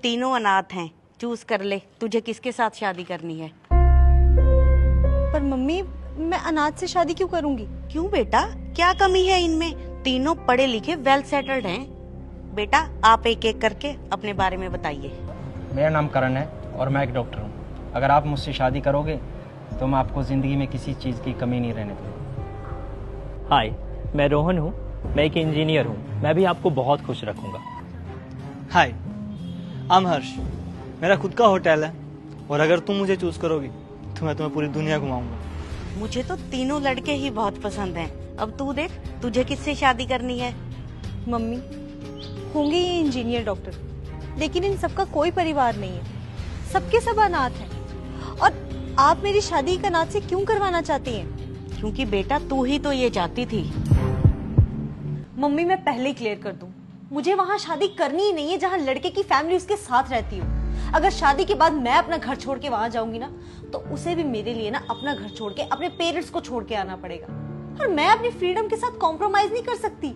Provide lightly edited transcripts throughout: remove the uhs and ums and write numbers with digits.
तीनों अनाथ हैं, चूज कर ले तुझे किसके साथ शादी करनी है। पर मम्मी, मैं अनाथ से शादी क्यों करूंगी? क्यों बेटा, क्या कमी है इनमें? तीनों पढ़े लिखे वेल सेटल्ड हैं। बेटा आप एक एक करके अपने बारे में बताइए। मेरा नाम करण है और मैं एक डॉक्टर हूँ। अगर आप मुझसे शादी करोगे तो मैं आपको ज़िंदगी में किसी चीज़ की कमी नहीं रहने दूँगा। हाय, मैं रोहन हूँ, मैं एक इंजीनियर हूँ। मैं भी आपको बहुत खुश रखूँगा। हाय, आई एम हर्ष। मेरा खुद का होटल है और अगर तुम मुझे चूज करोगी तो मैं तुम्हें पूरी दुनिया घुमाऊंगा। मुझे तो तीनों लड़के ही बहुत पसंद हैं। अब तू देख तुझे किससे शादी करनी है। मम्मी, होंगे ये इंजीनियर डॉक्टर, लेकिन इन सबका कोई परिवार नहीं है, सबके सब अनाथ हैं। और आप मेरी शादी एक अनाथ से क्यों करवाना चाहती हैं? क्योंकि बेटा तू ही तो ये चाहती थी। मम्मी, मैं पहले ही क्लियर कर दूं, मुझे वहाँ शादी करनी ही नहीं है जहाँ लड़के की फैमिली उसके साथ रहती हो। अगर शादी के बाद मैं अपना घर छोड़ के वहां जाऊंगी ना, तो उसे भी मेरे लिए ना अपना घर छोड़ के अपने पेरेंट्स को छोड़ के आना पड़ेगा। और मैं अपनी फ्रीडम के साथ कॉम्प्रोमाइज नहीं कर सकती।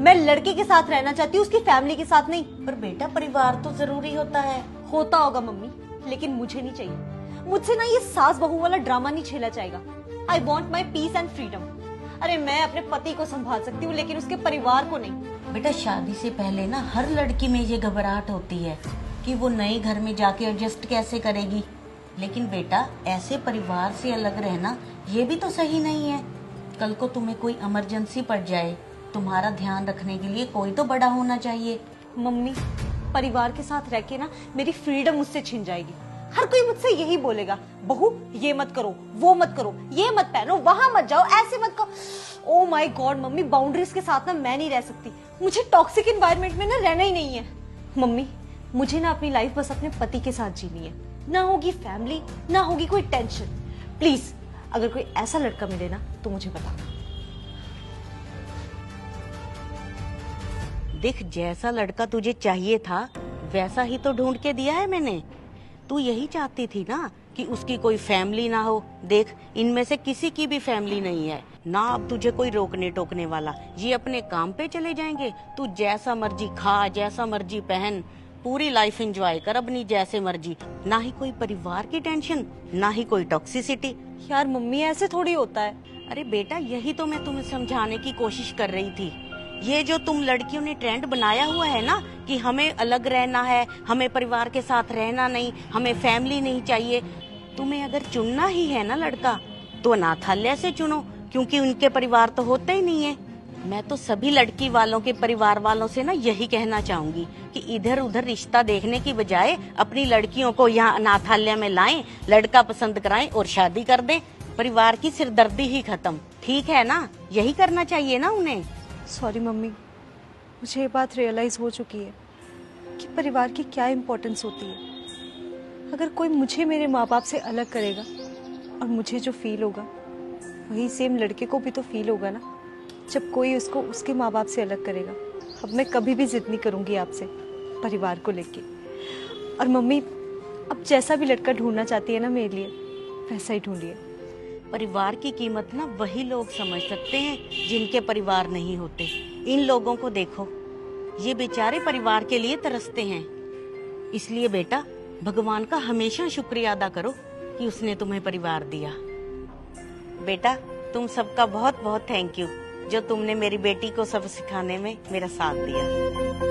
मैं लड़के के साथ रहना चाहती हूँ, उसकी फैमिली के साथ नहीं। पर बेटा परिवार तो जरूरी होता है। होता होगा मम्मी, लेकिन मुझे नहीं चाहिए। मुझसे ना ये सास बहू वाला ड्रामा नहीं झेला जाएगा। I want my peace and freedom. अरे मैं अपने पति को संभाल सकती हूँ, लेकिन उसके परिवार को नहीं। बेटा शादी से पहले ना हर लड़की में ये घबराहट होती है कि वो नए घर में जाके एडजस्ट कैसे करेगी। लेकिन बेटा ऐसे परिवार से अलग रहना ये भी तो सही नहीं है। कल को तुम्हें कोई इमरजेंसी पड़ जाए, तुम्हारा ध्यान रखने के लिए कोई तो बड़ा होना चाहिए। मम्मी, परिवार के साथ रह के ना मेरी फ्रीडम मुझसे छिन जाएगी। हर कोई मुझसे यही बोलेगा, बहू ये मत करो, वो मत करो, ये मत पहनो, वहां मत जाओ, ऐसे मत करो। Oh my God mummy, boundaries के साथ ना मैं नहीं रह सकती। मुझे टॉक्सिक एनवायरनमेंट में ना रहना ही नहीं है। मम्मी, मुझे ना अपनी लाइफ बस अपने पति के साथ जीनी है। ना होगी फैमिली, ना होगी कोई टेंशन। प्लीज अगर कोई ऐसा लड़का मिले ना तो मुझे बताना। देख जैसा लड़का तुझे चाहिए था वैसा ही तो ढूंढ के दिया है मैंने। तू यही चाहती थी ना कि उसकी कोई फैमिली ना हो। देख इनमें से किसी की भी फैमिली नहीं है ना। अब तुझे कोई रोकने टोकने वाला, ये अपने काम पे चले जाएंगे। तू जैसा मर्जी खा, जैसा मर्जी पहन, पूरी लाइफ एंजॉय कर अपनी जैसे मर्जी। ना ही कोई परिवार की टेंशन, ना ही कोई टॉक्सिसिटी। यार मम्मी, ऐसे थोड़ी होता है। अरे बेटा यही तो मैं तुम्हें समझाने की कोशिश कर रही थी। ये जो तुम लड़कियों ने ट्रेंड बनाया हुआ है ना कि हमें अलग रहना है, हमें परिवार के साथ रहना नहीं, हमें फैमिली नहीं चाहिए। तुम्हें अगर चुनना ही है ना लड़का तो अनाथालय से चुनो, क्योंकि उनके परिवार तो होते ही नहीं है। मैं तो सभी लड़की वालों के परिवार वालों से ना यही कहना चाहूंगी कि इधर उधर रिश्ता देखने की बजाय अपनी लड़कियों को यहाँ अनाथालय में लाएं, लड़का पसंद कराएं और शादी कर दें। परिवार की सिरदर्दी ही खत्म। ठीक है ना, यही करना चाहिए ना उन्हें। सॉरी मम्मी, मुझे ये बात रियलाइज हो चुकी है कि परिवार की क्या इम्पोर्टेंस होती है। अगर कोई मुझे मेरे माँ बाप से अलग करेगा और मुझे जो फील होगा वही सेम लड़के को भी तो फील होगा ना, जब कोई उसको उसके माँ बाप से अलग करेगा। अब मैं कभी भी जिद नहीं करूंगी आपसे परिवार को लेके। और मम्मी, अब जैसा भी लड़का ढूंढना चाहती है ना मेरे लिए, वैसा ही ढूंढिए। परिवार की कीमत ना वही लोग समझ सकते हैं जिनके परिवार नहीं होते। इन लोगों को देखो, ये बेचारे परिवार के लिए तरसते हैं। इसलिए बेटा भगवान का हमेशा शुक्रिया अदा करो कि उसने तुम्हें परिवार दिया। बेटा तुम सबका बहुत बहुत थैंक यू जो तुमने मेरी बेटी को सब सिखाने में मेरा साथ दिया।